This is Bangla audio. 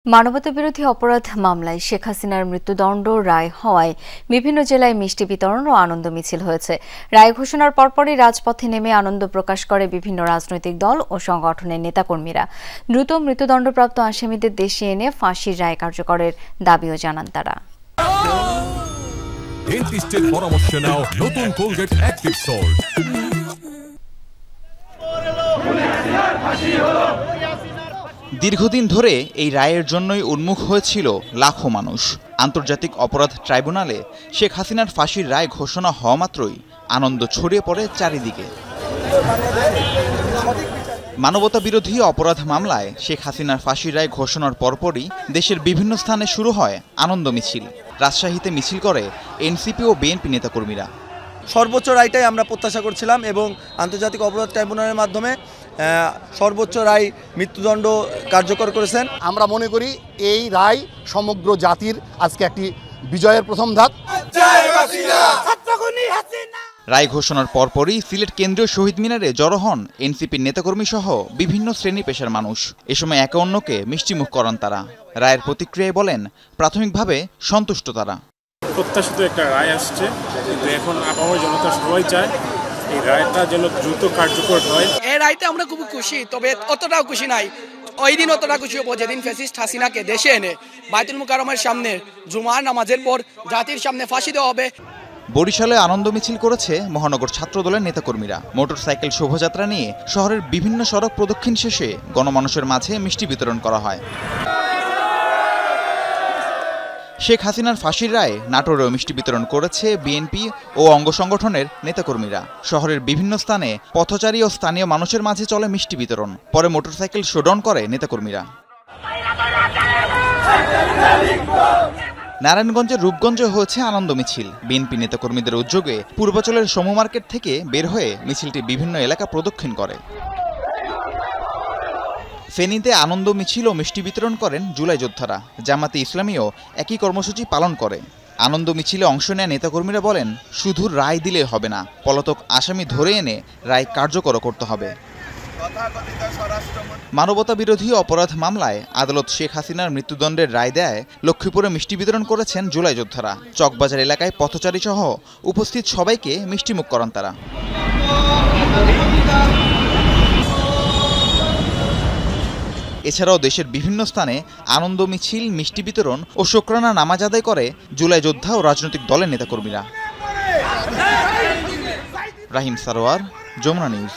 মানবতাবিরোধী অপরাধ মামলায় শেখ হাসিনার মৃত্যুদণ্ড রায় হওয়ায় বিভিন্ন জেলায় মিষ্টি বিতরণ ও আনন্দ মিছিল হয়েছে। রায় ঘোষণার পরপরই রাজপথে নেমে আনন্দ প্রকাশ করে বিভিন্ন রাজনৈতিক দল ও সংগঠনের নেতাকর্মীরা। দ্রুত মৃত্যুদণ্ডপ্রাপ্ত আসামিদের দেশে এনে ফাঁসির রায় কার্যকরের দাবিও জানান তারা। ডেন্টিস্টের পরামর্শ নাও নতুন কোলগেট অ্যাক্টিভ সল্ট। দীর্ঘদিন ধরে এই রায়ের জন্যই উন্মুখ হয়েছিল লাখো মানুষ। আন্তর্জাতিক অপরাধ ট্রাইব্যুনালে শেখ হাসিনার ফাঁসির রায় ঘোষণা হওয়া মাত্রই আনন্দ ছড়িয়ে পড়ে চারিদিকে। মানবতাবিরোধী অপরাধ মামলায় শেখ হাসিনার ফাঁসির রায় ঘোষণার পরপরই দেশের বিভিন্ন স্থানে শুরু হয় আনন্দ মিছিল। রাজশাহীতে মিছিল করে এনসিপি ও বিএনপি নেতাকর্মীরা। সর্বোচ্চ রায়টাই আমরা প্রত্যাশা করছিলাম এবং আন্তর্জাতিক অপরাধ ট্রাইব্যুনালের মাধ্যমে সর্বোচ্চ রায় মৃত্যুদণ্ড কার্যকর করেছেন। আমরা মনে করি এই রায় সমগ্র জাতির আজকে একটি বিজয়ের প্রথম ধাপ। রায় ঘোষণার পরপরই সিলেট কেন্দ্রীয় শহীদ মিনারে জড়ো হন এনসিপির নেতাকর্মী সহ বিভিন্ন শ্রেণী পেশার মানুষ। এ সময় একে অন্যকে মিষ্টিমুখ করান তারা। রায়ের প্রতিক্রিয়ায় বলেন, প্রাথমিকভাবে সন্তুষ্ট তারা। প্রত্যাশিত একটা রায় আসছে, কিন্তু এখন আপামর জনতা সবাই চায় এই রায়টা যেন দ্রুত কার্যকর হয়। এই রায়তে আমরা খুব খুশি, তবে অতটাও খুশি নাই। ওই দিন অতটা খুশি হবো যেদিন ফ্যাসিস্ট হাসিনাকে দেশে এনে বাইতুল মুকাররমের সামনে জুমার নামাজের পর জাতির সামনে ফাঁসি দেওয়া হবে। বরিশালে আনন্দ মিছিল করেছে মহানগর ছাত্রদলের নেতাকর্মীরা। মোটরসাইকেল শোভাযাত্রা নিয়ে শহরের বিভিন্ন সড়ক প্রদক্ষিণ শেষে গণমানুষের মাঝে মিষ্টি বিতরণ করা হয়। শেখ হাসিনার ফাঁসির রায়ে নাটোরেও মিষ্টি বিতরণ করেছে বিএনপি ও অঙ্গ সংগঠনের নেতাকর্মীরা। শহরের বিভিন্ন স্থানে পথচারী ও স্থানীয় মানুষের মাঝে চলে মিষ্টি বিতরণ। পরে মোটরসাইকেল শোডাউন করে নেতাকর্মীরা। নারায়ণগঞ্জের রূপগঞ্জে হয়েছে আনন্দ মিছিল। বিএনপি নেতাকর্মীদের উদ্যোগে পূর্বাচলের সমু মার্কেট থেকে বের হয়ে মিছিলটি বিভিন্ন এলাকা প্রদক্ষিণ করে। ফেনীতে আনন্দ মিছিল ও মিষ্টি বিতরণ করেন জুলাই যোদ্ধারা। জামাতে ইসলামীও একই কর্মসূচি পালন করে। আনন্দ মিছিলে অংশ নেয়া নেতাকর্মীরা বলেন, শুধু রায় দিলে হবে না, পলাতক আসামি ধরে এনে রায় কার্যকর করতে হবে। মানবতাবিরোধী অপরাধ মামলায় আদালত শেখ হাসিনার মৃত্যুদণ্ডের রায় দেয় লক্ষ্মীপুরে মিষ্টি বিতরণ করেছেন জুলাই যোদ্ধারা। চকবাজার এলাকায় পথচারী সহ উপস্থিত সবাইকে মিষ্টিমুখ করান তারা। এছাড়াও দেশের বিভিন্ন স্থানে আনন্দ মিছিল, মিষ্টি বিতরণ ও শুকরানা নামাজ আদায় করে জুলাই যোদ্ধা ও রাজনৈতিক দলের নেতাকর্মীরা। রাহিম সারোয়ার, যমুনা নিউজ।